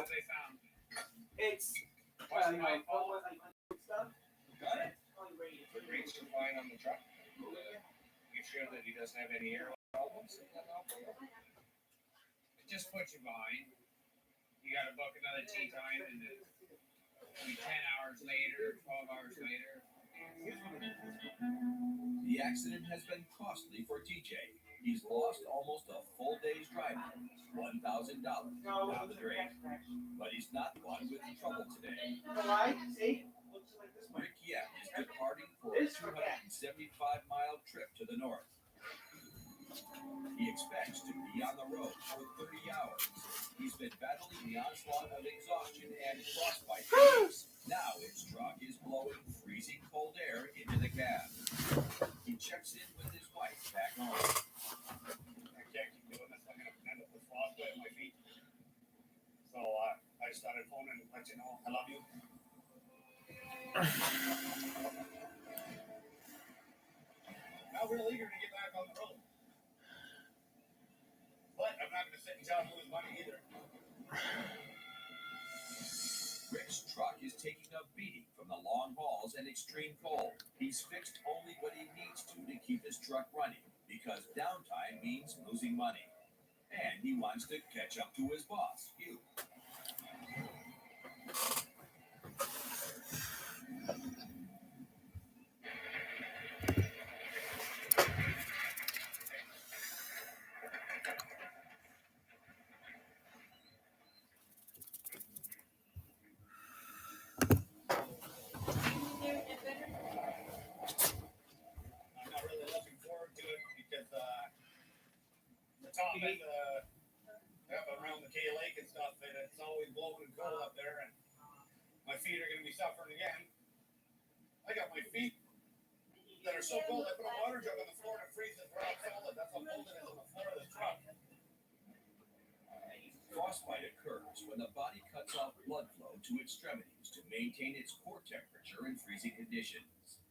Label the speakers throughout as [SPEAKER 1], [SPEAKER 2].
[SPEAKER 1] now. It's well, you know, stuff.
[SPEAKER 2] Got it. The brakes are fine on the truck. You sure that he doesn't have any air problems? It just puts you behind. You got to book another tea time, and then 10 hours later, 12 hours later.
[SPEAKER 3] The accident has been costly for TJ. He's lost almost a full day's driving, $1,000 down the drain. But he's not one with trouble today. Rick Yep is departing for a 275-mile trip to the north. He expects to be on the road for 30 hours. He's been battling the onslaught of exhaustion and frostbite for weeks. Now his truck is blowing freezing cold air into the cab. He checks in with his wife back home.
[SPEAKER 2] I can't keep doing this. I'm going to end up with frostbite on my feet. So I started phoning and let you know I love you. Now real eager to get back on the road. But I'm not going to sit and tell him lose money either.
[SPEAKER 3] Rick's truck is taking a beating from the long hauls and extreme cold. He's fixed only what he needs to keep his truck running, because downtime means losing money. And he wants to catch up to his boss, Hugh.
[SPEAKER 2] Top end around the K Lake and stuff, and it's always blowing and cold up there, and my feet are going to be suffering again. I got my feet that are so cold, I put a water jug on the floor and it freezes rock solid. That's how cold it is on the floor of the truck.
[SPEAKER 3] Frostbite occurs when the body cuts off blood flow to extremities to maintain its core temperature in freezing conditions.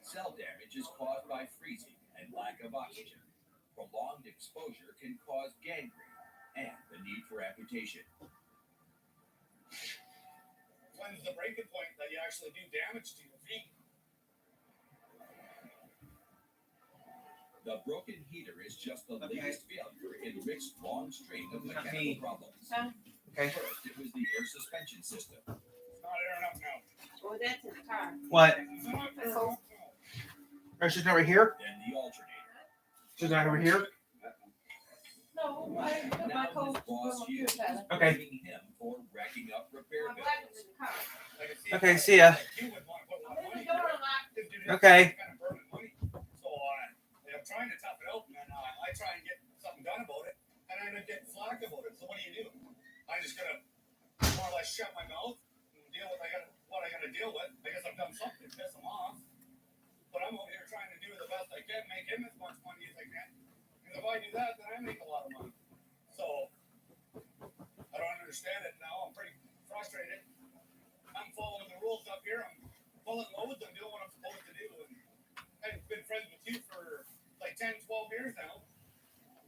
[SPEAKER 3] Cell damage is caused by freezing and lack of oxygen. Prolonged exposure can cause gangrene and the need for amputation.
[SPEAKER 2] When's the breaking point that you actually do damage to your feet?
[SPEAKER 3] The broken heater is just the latest failure in Rick's long string of mechanical problems.
[SPEAKER 1] Okay.
[SPEAKER 3] First, it was the air suspension system.
[SPEAKER 2] It's not airing up now.
[SPEAKER 4] Oh, that's in the car.
[SPEAKER 1] What?
[SPEAKER 4] Oh.
[SPEAKER 1] Or she's not right here?
[SPEAKER 3] Then the alternator.
[SPEAKER 1] She's not over here?
[SPEAKER 4] No, I put my
[SPEAKER 3] Now
[SPEAKER 4] coat
[SPEAKER 3] his boss
[SPEAKER 4] on
[SPEAKER 3] Hugh is
[SPEAKER 1] Okay.
[SPEAKER 3] blaming him for racking up repair
[SPEAKER 4] my black
[SPEAKER 3] bills.
[SPEAKER 4] in the car.
[SPEAKER 1] Okay, see ya.
[SPEAKER 2] You would want to put a lot of money
[SPEAKER 4] Leave the door unlocked.
[SPEAKER 1] Okay.
[SPEAKER 2] Kind of burning money. So I'm trying to tough it out, and I try and get something done about it, and I end up getting flack about it. So what do? I just gotta more or less shut my mouth and deal with what I gotta deal with. I guess I've done something to piss him off, but I'm over here trying to do the best I can, make him as much money as I can. Because if I do that, then I make a lot of money. So I don't understand it now. I'm pretty frustrated. I'm following the rules up here. I'm pulling loads. I'm doing what I'm supposed to do. And I've been friends with you for like 10, 12 years now.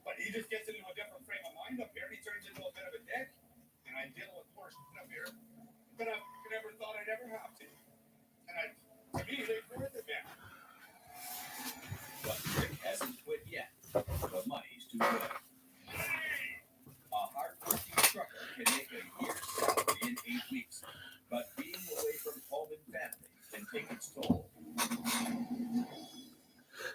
[SPEAKER 2] But he just gets into a different frame of mind up here, and he turns into a bit of a dick. And I deal with worse up here than I never thought I'd ever have to. And to me, they've worth it, man.
[SPEAKER 3] But Rick hasn't quit yet. The money's too good. A hard-working trucker can make a year's salary in 8 weeks, but being away from home and family can take its toll.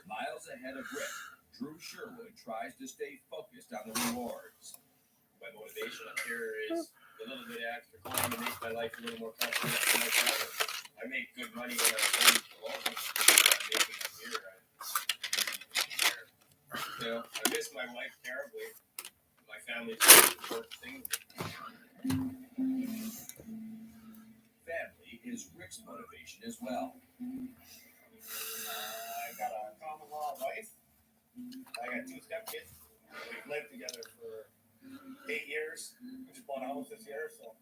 [SPEAKER 3] Miles ahead of Rick, Drew Sherwood tries to stay focused on the rewards.
[SPEAKER 2] My motivation up here is a little bit of extra time to make my life a little more comfortable for myself. I make good money when I'm home alone. I'm making up here. I miss my wife terribly. My family's the important thing.
[SPEAKER 3] Family is Rick's motivation as well.
[SPEAKER 2] I got a common law wife. I got 2 stepkids. We've lived together for 8 years. We just bought a house this year, so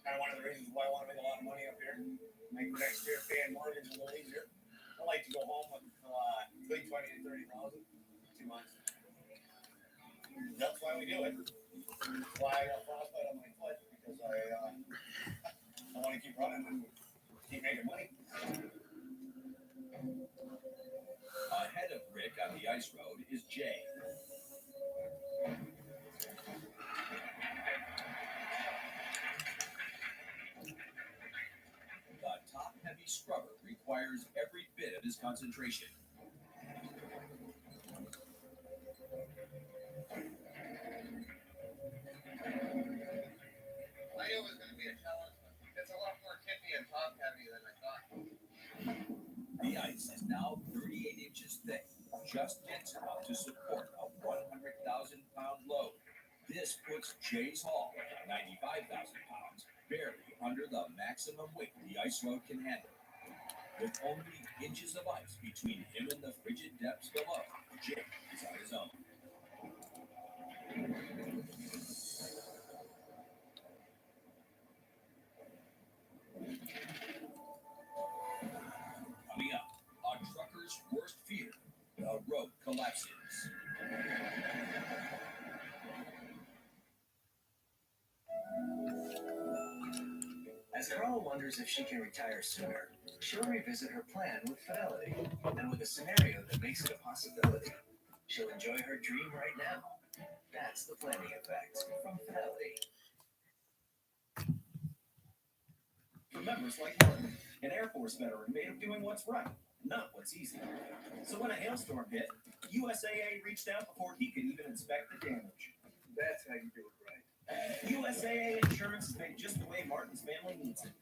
[SPEAKER 2] kind of one of the reasons why I want to make a lot of money up here. Make next year paying mortgage a little easier. I like to go home with between 20 and 30,000, 2 months. That's why we do it. That's why I got frostbite on my want to keep running and keep making money.
[SPEAKER 3] Ahead of Rick on the ice road is Jay. The top-heavy scrubber requires every bit of his concentration.
[SPEAKER 2] I knew it was going to be a challenge, but it's a lot more kippy and top heavy than I thought.
[SPEAKER 3] The ice is now 38 inches thick, just dense enough to support a 100,000-pound load. This puts Jay's haul, 95,000 pounds, barely under the maximum weight the ice road can handle. With only inches of ice between him and the frigid depths below, Jay is on his own. Coming up, a trucker's worst fear, the road collapses.
[SPEAKER 5] As Carla wonders if she can retire sooner, she'll revisit her plan with Fidelity. And with a scenario that makes it a possibility, she'll enjoy her dream right now. That's the planning effect from Fidelity.
[SPEAKER 6] For members like Martin, an Air Force veteran made of doing what's right, not what's easy. So when a hailstorm hit, USAA reached out before he could even inspect the damage.
[SPEAKER 2] That's how you do it right.
[SPEAKER 6] USAA insurance is made just the way Martin's family needs it.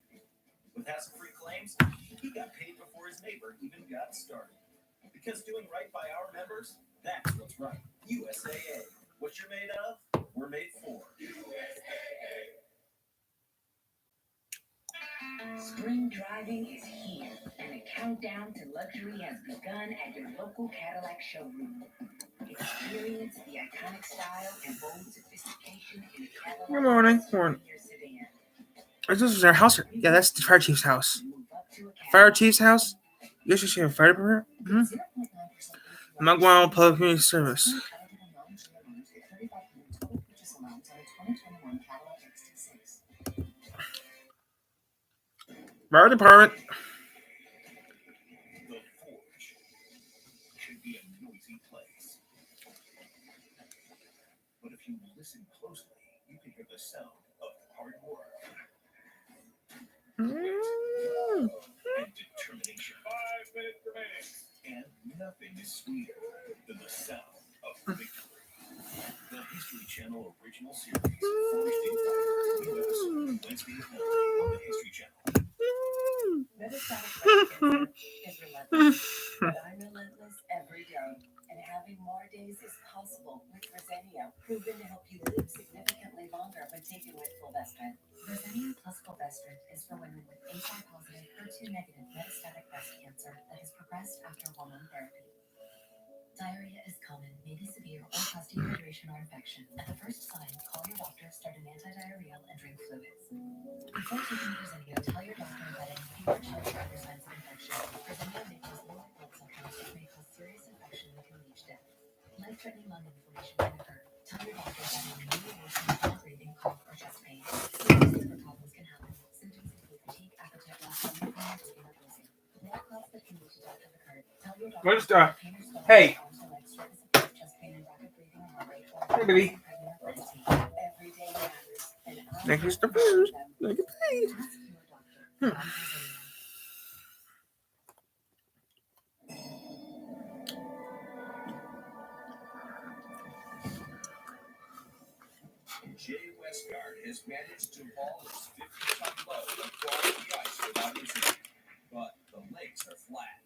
[SPEAKER 6] With hassle-free claims, he got paid before his neighbor even got started. Because doing right by our members, that's what's right. USAA. What you're made of, we're made for.
[SPEAKER 7] Spring driving is here, and a countdown to luxury has begun at your local Cadillac showroom. Experience the iconic style and bold sophistication in a Cadillac.
[SPEAKER 1] Good morning. Morning.
[SPEAKER 7] Sedan.
[SPEAKER 1] This is our house. Yeah, that's the fire chief's house.
[SPEAKER 7] Move up to a
[SPEAKER 1] Fire
[SPEAKER 7] Cadillac.
[SPEAKER 1] chief's house? You guys should see a fire department? Mm-hmm.
[SPEAKER 7] 0.9%
[SPEAKER 1] I'm not going on public community service.
[SPEAKER 7] eligible non-GM loans with 35% total purchase allowance on a 2021 Cadillac XT6.
[SPEAKER 1] Fire department.
[SPEAKER 3] The Forge should be a noisy place. But if you listen closely, you can hear the sound of hard work
[SPEAKER 1] Mm.
[SPEAKER 3] and determination.
[SPEAKER 2] 5 minutes remaining.
[SPEAKER 3] And nothing is sweeter than the sound of victory. The History Channel original series, Forged in Fire, new episode, Wednesday at 9 on the History Channel.
[SPEAKER 7] Metastatic breast cancer is relentless, but I'm relentless every day. And having more days is possible with Verzenio, proven to help you live significantly longer when taken with fulvestrant. Verzenio plus fulvestrant is for women with HR-positive, HER2-negative metastatic breast cancer that has progressed after hormone therapy. Diarrhea is common, may be severe, or cause dehydration or infection. At the first sign, call your doctor, start an antidiarrheal, and drink fluids. Before taking Verzenio, tell your doctor that any fever, chills, or other signs of infection. Verzenio may cause low blood pressure, which may cause serious infection that can lead to death. Life-threatening lung inflammation can occur. Tell your doctor that any new worsening breathing, cough, or chest pain. Serious liver problems can happen. Symptoms include fatigue, appetite loss, and skin bruising. More coughs that can lead to death have occurred. Tell your doctor
[SPEAKER 1] Where's
[SPEAKER 7] that pain or swelling
[SPEAKER 1] hey.
[SPEAKER 7] arms or legs, shortness of breath, chest pain, and rapid breathing or heart rate, or
[SPEAKER 1] Hey, baby.
[SPEAKER 7] pregnant or breastfeeding. Every day matters, and I
[SPEAKER 1] Thank you,
[SPEAKER 7] will
[SPEAKER 1] Mr.
[SPEAKER 7] help
[SPEAKER 1] Food.
[SPEAKER 7] them.
[SPEAKER 1] Look at these.
[SPEAKER 7] Ask your doctor about Verzenio.
[SPEAKER 3] Jay Westgard has managed to haul his 50-ton load across the ice without incident, but the lakes are flat.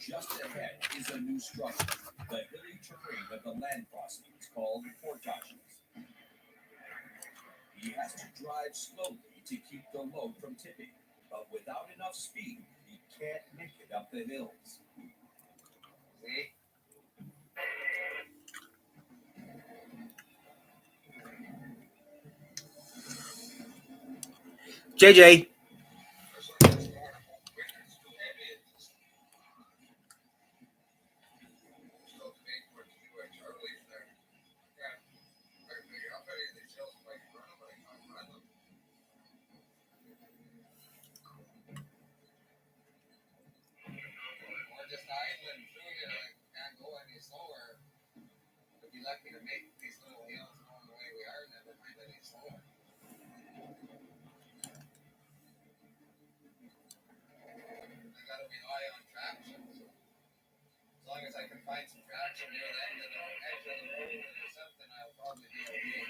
[SPEAKER 3] Just ahead is a new structure, the hilly terrain of the land crossings called portages. He has to drive slowly to keep the load from tipping, but without enough speed, he can't make it up the hills.
[SPEAKER 2] See?
[SPEAKER 1] JJ.
[SPEAKER 2] slower, we'd be lucky to make these little hills going the way we are, never mind any slower. I gotta rely on traction. So as long as I can find some traction near the end of the edge of the road or something, I'll probably be okay.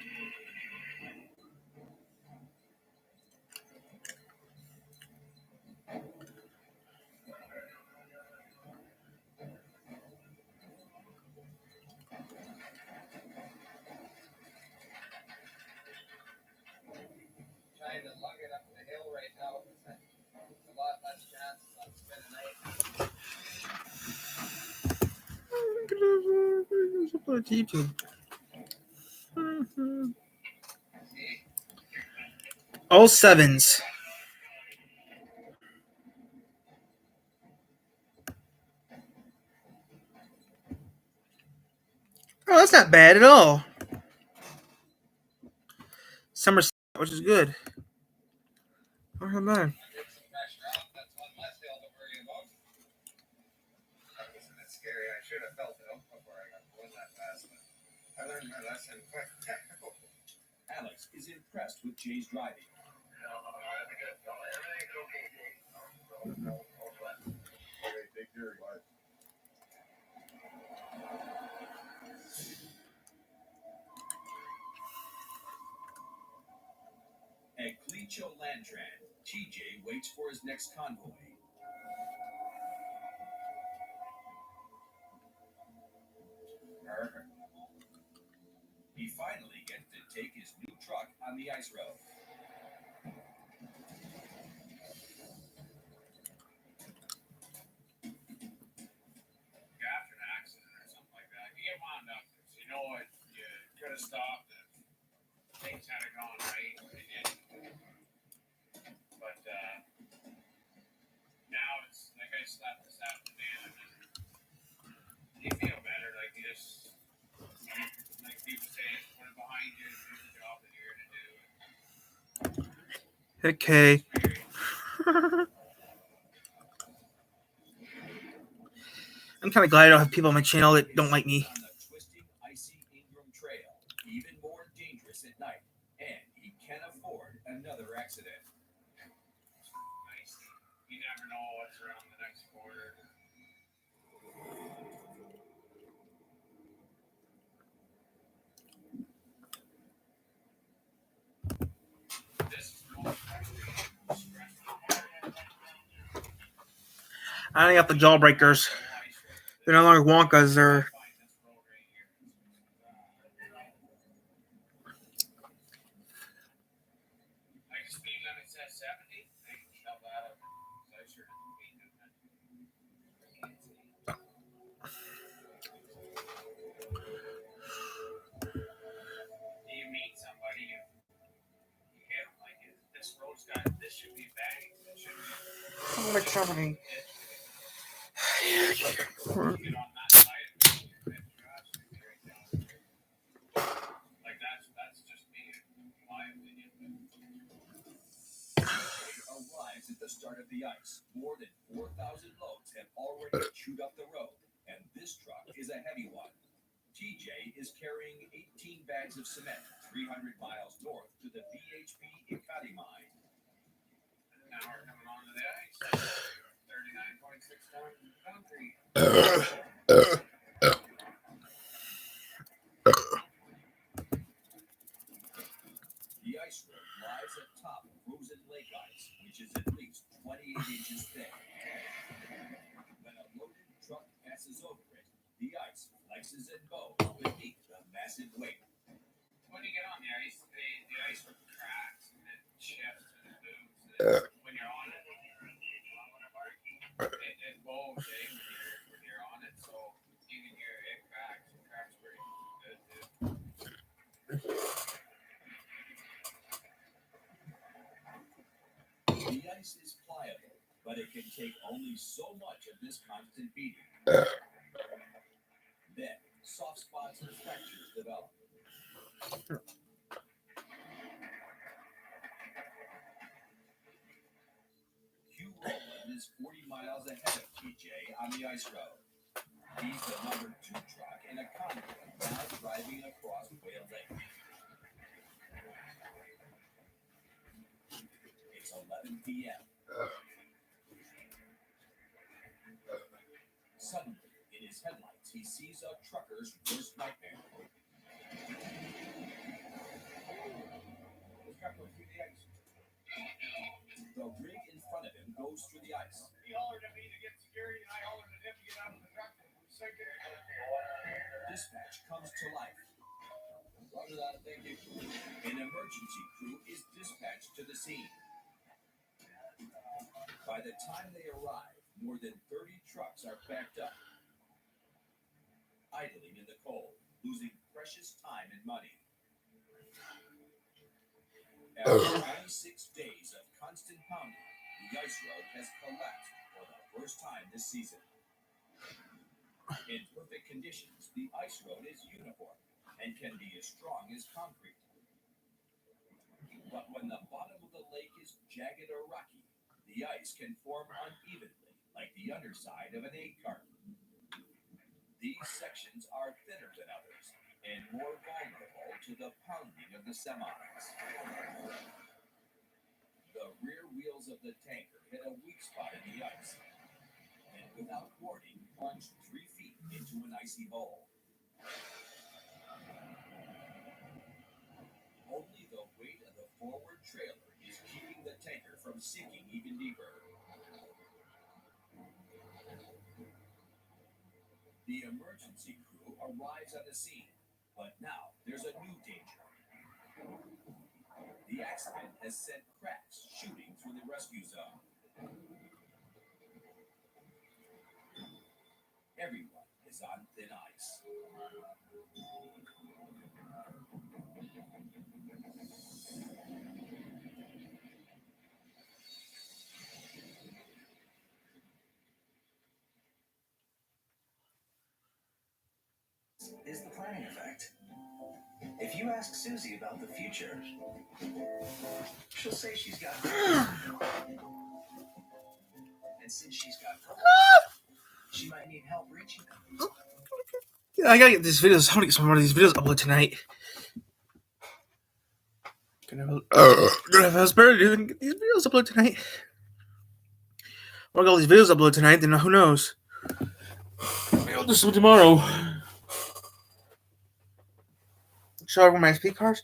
[SPEAKER 2] Trying to lug it up the hill right now because it's a lot less chances I'll spend a night.
[SPEAKER 1] Upload to YouTube.
[SPEAKER 2] See?
[SPEAKER 1] All sevens. Oh, that's not bad at all. Summer, which is good. Oh, how bad.
[SPEAKER 2] I take some pressure off. That's one less hill to worry about. That was a bit scary. I should have felt it out before I got going that fast, but I learned my lesson quick.
[SPEAKER 3] Alex is impressed with Jay's driving.
[SPEAKER 2] Okay, take care, guys.
[SPEAKER 3] At Clecho Landtran, TJ waits for his next convoy.
[SPEAKER 2] Perfect.
[SPEAKER 3] He finally gets to take his new truck on the ice road.
[SPEAKER 2] After an accident or something like that, you get wound up. You know what? You could have stopped and things had gone right. They didn't. But now it's like I slept this afternoon and you feel better. Like you just, like people say, just put it behind you and do the job that you're going to do.
[SPEAKER 1] Okay. I'm kind of glad I don't have people on my channel that don't like me.
[SPEAKER 3] On the twisting, icy Ingram Trail, even more dangerous at night, and he can't afford another accident.
[SPEAKER 2] Nice. You never know what's around the next corner. This is the most stressful part.
[SPEAKER 1] I only got the jawbreakers. They're no longer Wonkas. They're
[SPEAKER 2] Like speed limit says 70. They can shove that up. So I sure didn't mean to. You meet somebody, you get them like this road's got this should be bagging. It should be.
[SPEAKER 1] I'm like somebody.
[SPEAKER 2] You get on that side of it, you're absolutely right down there. Like that's just me, in my opinion.
[SPEAKER 3] Arrives at the start of the ice. More than 4,000 loads have already chewed up the road, and this truck is a heavy one. TJ is carrying 18 bags of cement 300 miles north to the BHP Ikati mine.
[SPEAKER 2] Now we're coming on to the ice. 39.6 tons of concrete.
[SPEAKER 3] The ice road lies atop frozen lake ice, which is at least 28 inches thick. When a loaded truck passes over it, the ice flexes and bows beneath the massive weight.
[SPEAKER 2] When you get on the ice, the ice cracks and it shifts and it moves. And when you're on it, it bows, when you're on it. So you can hear it cracks. It cracks pretty good, too.
[SPEAKER 3] The ice is pliable, but it can take only so much of this constant beating. Then, soft spots and fractures develop. Hugh Rowland is 40 miles ahead of TJ on the ice road. He's the number 2 truck in a convoy now driving across Whale Lake. It's 11 p.m. Suddenly, in his headlights, he sees a trucker's worst nightmare. The rig in front of him goes through the ice.
[SPEAKER 2] He hollered at me to get security, and I hollered at him to get out of the truck. Sink it.
[SPEAKER 3] Dispatch comes to life. Roger that, thank you. An emergency crew is dispatched to the scene. By the time they arrive, more than 30 trucks are backed up, idling in the cold, losing precious time and money. After 26 days of constant pounding, the ice road has collapsed for the first time this season. In perfect conditions, the ice road is uniform and can be as strong as concrete. But when the bottom of the lake is jagged or rocky, the ice can form unevenly, like the underside of an egg carton. These sections are thinner than others and more vulnerable to the pounding of the semis. The rear wheels of the tanker hit a weak spot in the ice, and without warning, plunged 3 feet into an icy hole. Only the weight of the forward trailer is keeping the tanker from sinking even deeper. The emergency crew arrives on the scene, but now there's a new danger. The accident has sent cracks shooting through the rescue zone. Everyone is on thin ice.
[SPEAKER 5] Is the planning effect. If you ask Susie about the future, she'll say she's got and since she's got she might need help reaching them.
[SPEAKER 1] I gotta get these videos. I want to get some more of these videos uploaded tonight. Gonna have else better to do than get these videos uploaded tonight. I want to get all these videos uploaded tonight, then who knows? Maybe I'll do some tomorrow. Show everyone my SP cars.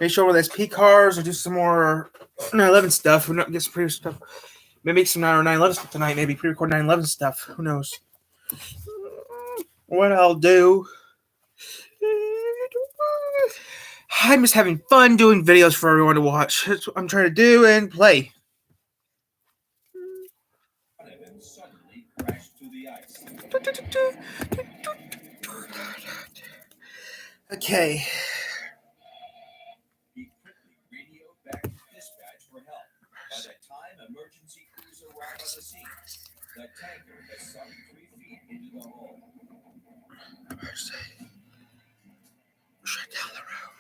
[SPEAKER 1] Maybe show over the SP cars or do some more 911 stuff. We're not get some previous stuff. Maybe make some 911 stuff tonight. Maybe pre-record 911 stuff. Who knows? What I'll do. I'm just having fun doing videos for everyone to watch. That's what I'm trying to do and play.
[SPEAKER 3] One of them suddenly crashed through the ice.
[SPEAKER 1] Okay.
[SPEAKER 3] He quickly radioed back to dispatch for help. By the time emergency crews arrive on the scene, the tanker has sunk 3 feet into the hole.
[SPEAKER 1] Shut down the road.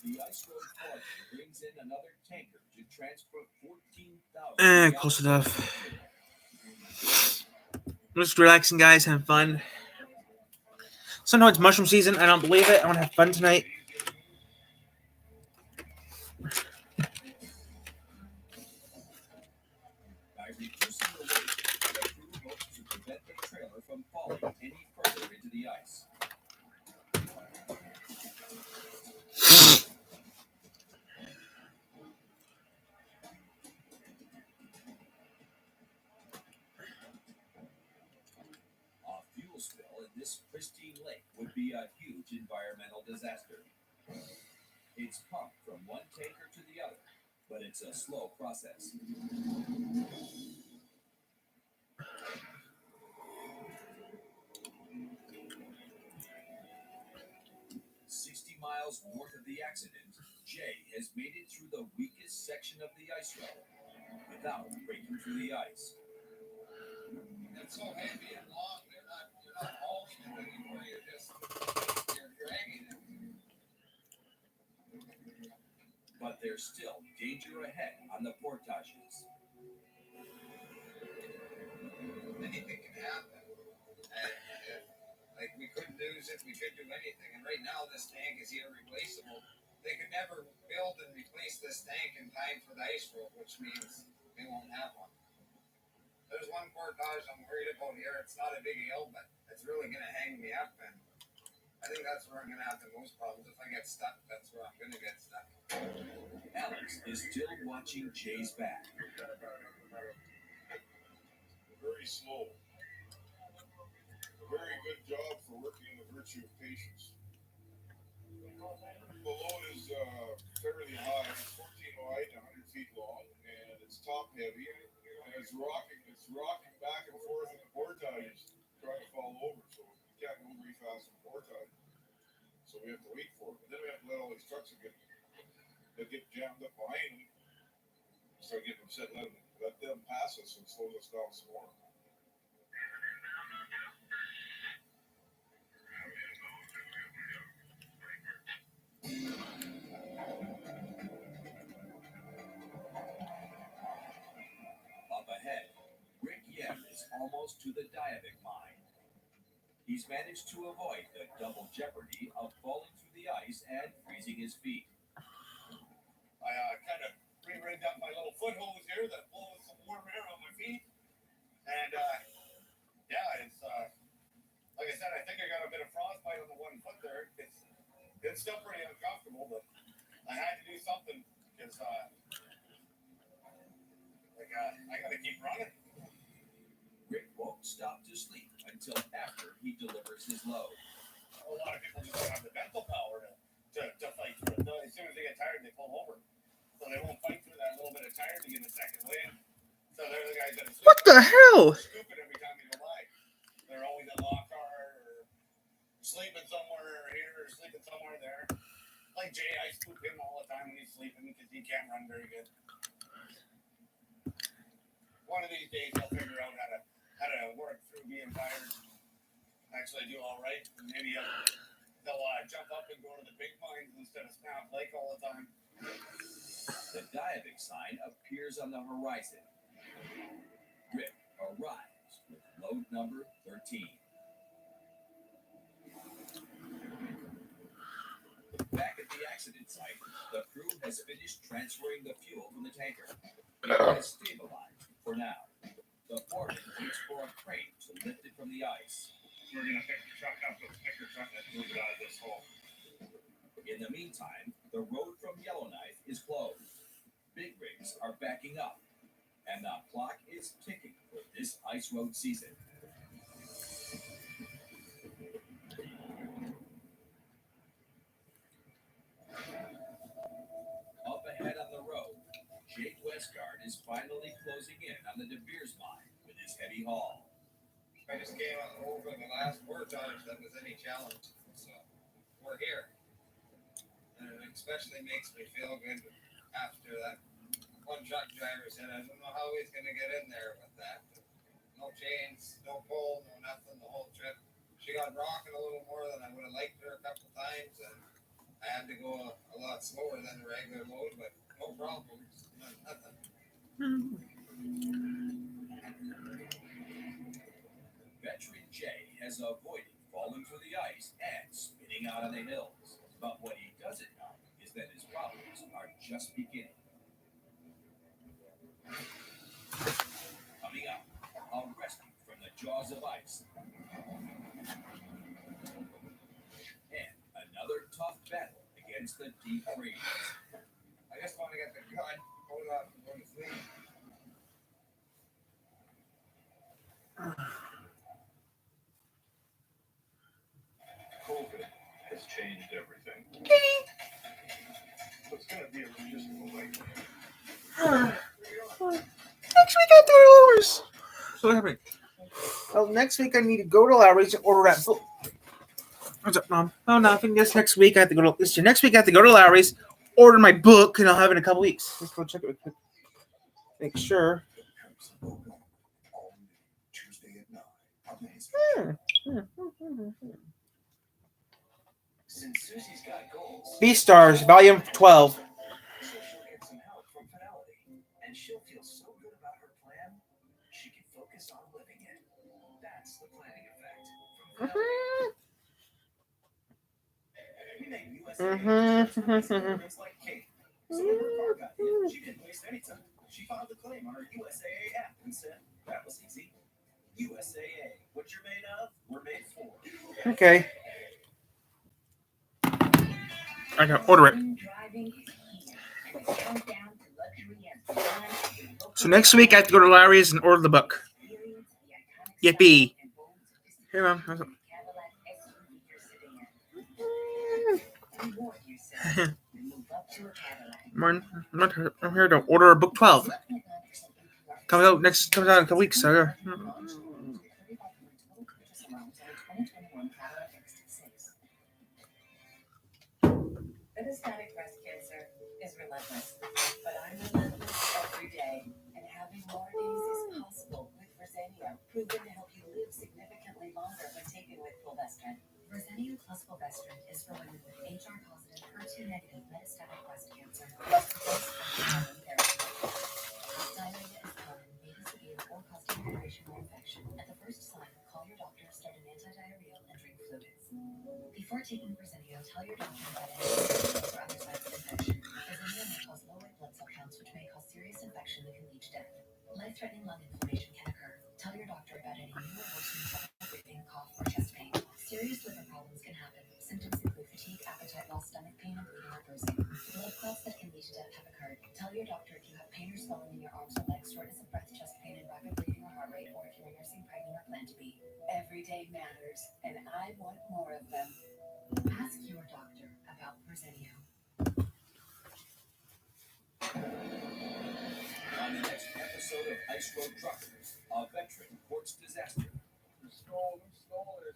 [SPEAKER 3] The ice road authority brings in another tanker to transport 14,000.
[SPEAKER 1] Close enough. I'm just relaxing, guys, having fun. Sometimes it's mushroom season. I don't believe it. I want to have fun tonight.
[SPEAKER 3] By reducing the weight, the crew hopes to prevent the trailer from falling any further into the ice. A fuel spill in this pristine lake would be a huge environmental disaster. It's pumped from one tanker to the other, but it's a slow process. 60 miles north of the accident, Jay has made it through the weakest section of the ice road without breaking through the ice.
[SPEAKER 2] It's so heavy and long, you're not hauling it anymore, you're dragging it.
[SPEAKER 3] But there's still danger ahead on the portages.
[SPEAKER 2] Anything can happen. And Like, we couldn't lose it, we couldn't do anything. And right now, this tank is irreplaceable. They could never build and replace this tank in time for the ice road, which means they won't have one. There's one portage I'm worried about here. It's not a big hill, but it's really going to hang me up. And I think that's where I'm going to have the most problems. If I get stuck, that's where I'm going to get stuck.
[SPEAKER 3] Alex is still watching Jay's back.
[SPEAKER 8] Very slow. A very good job for working in the virtue of patience. The load is fairly high. It's 14 wide, 100 feet long, and it's top heavy. And it's rocking back and forth in the portage, trying to fall over. So you can't move very fast in the portage. So we have to wait for it. But then we have to let all these trucks get jammed up behind them. Start getting them set, let them pass us and slow us down some more.
[SPEAKER 3] Up ahead, Rick Yem is almost to the Diavik mine. He's managed to avoid the double jeopardy of falling through the ice and freezing his feet.
[SPEAKER 2] I kind of re-rigged up my little foot hose here that blows some warm air on my feet. And yeah, it's like I said, I think I got a bit of frostbite on the one foot there. It's still pretty uncomfortable, but I had to do something because I got to keep running.
[SPEAKER 3] Rick won't stop to sleep until after he delivers his load.
[SPEAKER 2] A lot of people just don't have the mental power to fight through it. As soon as they get tired, they pull over. So they won't fight through that little bit of tired to get a second wind. So they're the guys that are
[SPEAKER 1] What the hell?
[SPEAKER 2] stupid every time they go by. They're always in lockhart or sleeping somewhere here or sleeping somewhere there. Like Jay, I scoop him all the time when he's sleeping because he can't run very good. One of these days I'll figure out how to work through being tired. Actually do all right. And maybe they'll jump up and go to the big mines instead of Snap Lake all the time.
[SPEAKER 3] The Diavik sign appears on the horizon. Rick arrives with load number 13. Back at the accident site, the crew has finished transferring the fuel from the tanker. It has stabilized for now. The foreman waits for a crane to lift it from the ice.
[SPEAKER 2] We're going to pick the truck up with the picker truck and move it out of this hole.
[SPEAKER 3] In the meantime, the road from Yellowknife is closed. Big rigs are backing up, and the clock is ticking for this ice road season. Up ahead on the road, Jake Westgard is finally closing in on the De Beers mine with his heavy haul.
[SPEAKER 2] I just came over the last portage that was any challenge. So we're here. And it especially makes me feel good after that one truck driver said, I don't know how he's going to get in there with that. No chains, no pole, no nothing the whole trip. She got rocking a little more than I would have liked her a couple times. And I had to go a lot slower than the regular load, but no problems. Nothing.
[SPEAKER 3] Veteran Jay has avoided falling through the ice and spinning out on the hills. But what he doesn't know is that his problems are just beginning. Coming up, a rescue from the jaws of ice. And another tough battle against the deep freeze.
[SPEAKER 2] I just want to get the gun, hold up, and go to sleep.
[SPEAKER 8] COVID has changed everything. So it's going to be a logistical nightmare.
[SPEAKER 1] Next week I have to go to Lowry's. So what happened? Well, next week I need to go to Lowry's and order that book. What's up, Mom? Oh, nothing. Just next week I have to go to this year. Next week I have to go to Lowry's, order my book, and I'll have it in a couple weeks. Let's go check it real quick. Make sure.
[SPEAKER 5] Tuesday at 9 on Main Street. Since Susie's got goals,
[SPEAKER 1] Beastars, Volume 12.
[SPEAKER 5] so she'll get some help from Fidelity, and she'll feel so good about her plan, she can focus on living it. That's the planning effect from Fidelity.
[SPEAKER 6] It's like cake. So when her car got hit, she didn't waste any time. She filed a claim on her USAA app and said, that was easy. USAA, what you're made of, we're made for.
[SPEAKER 1] Okay. I gotta order it. So next week I have to go to Larry's and order the book. Yippee. Hey, Mom. I'm here to order book 12. Comes out in a couple weeks. So,
[SPEAKER 7] Metastatic breast cancer is relentless, but I'm relentless every day, and having more days is possible with Verzenio, proven to help you live significantly longer when taken with fulvestrant. Verzenio plus fulvestrant is for women with HR-positive, HER2-negative metastatic breast cancer, plus the best common therapy. Diarrhea is common, may be severe or cause dehydration or infection. At the first sign, call your doctor, start an antidiarrheal, and drink fluids. Before taking Verzenio, tell your doctor about any symptoms or other signs of infection. Verzenio may cause low white blood cell counts, which may cause serious infection that can lead to death. Life-threatening lung inflammation can occur. Tell your doctor about any new or worsening trouble breathing, cough, or chest pain. Serious liver problems can happen. Symptoms include fatigue, appetite loss, stomach pain, and bleeding or bruising. Blood clots that can lead to death have occurred. Tell your doctor if you have pain or swelling in your arms or legs, shortness of breath, chest pain, and rapid breathing or heart rate, or if you're nursing, pregnant, or plan to be. Every day matters, and I want more of them. Ask your doctor about Verzenio.
[SPEAKER 3] On the next episode of Ice Road Truckers, a veteran reports disaster.
[SPEAKER 8] The snow has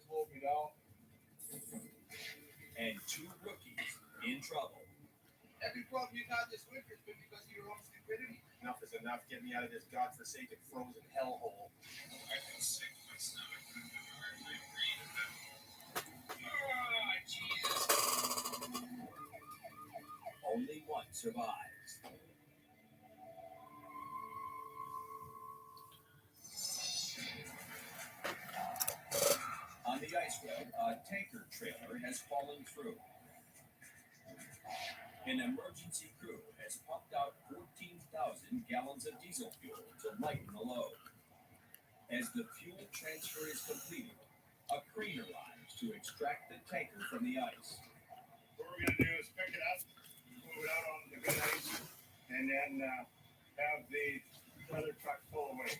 [SPEAKER 8] slowed me down.
[SPEAKER 3] And two rookies in trouble.
[SPEAKER 2] Every problem you got this winter has been because of your own stupidity.
[SPEAKER 6] Enough is enough. Get me out of this godforsaken frozen hellhole.
[SPEAKER 2] I feel sick in my stomach. Ah, Jesus.
[SPEAKER 3] Only one survives. On the ice road, a tanker trailer has fallen through. An emergency crew has pumped out 14,000 gallons of diesel fuel to lighten the load. As the fuel transfer is completed, a crane arrives to extract the tanker from the ice.
[SPEAKER 2] What we're going to do is pick it up, move it out on the good ice, and then have the other truck pull away.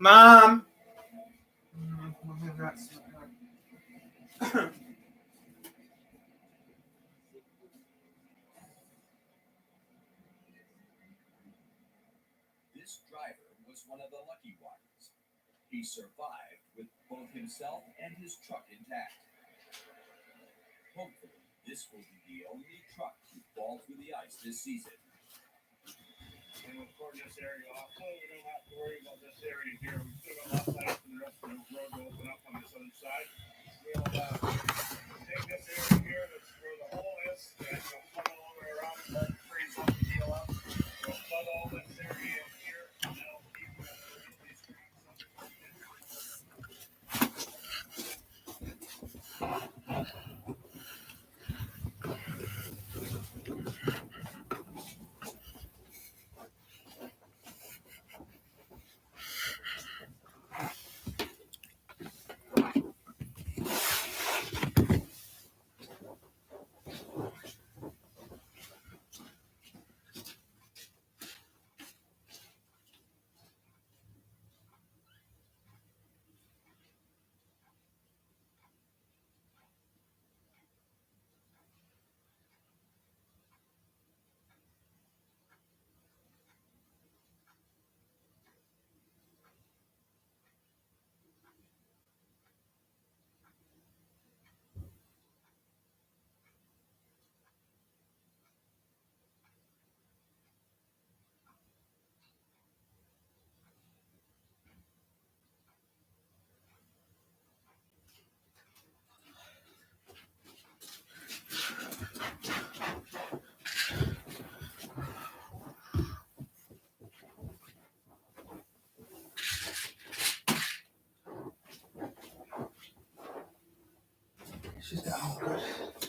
[SPEAKER 1] Mom.
[SPEAKER 3] This driver was one of the lucky ones. He survived with both himself and his truck intact. Hopefully, this will be the only truck to fall through the ice this season.
[SPEAKER 2] And we'll cordon this area off, so we don't have to worry about this area here. We've still got lots of ice and the rest of the road to open up on this other side. We'll take this area here, that's where the hole is, and we'll flood all the way around and let it freeze up the deal up. We'll flood all this area in here, and that'll keep these creeks under.
[SPEAKER 1] She's got, oh, good.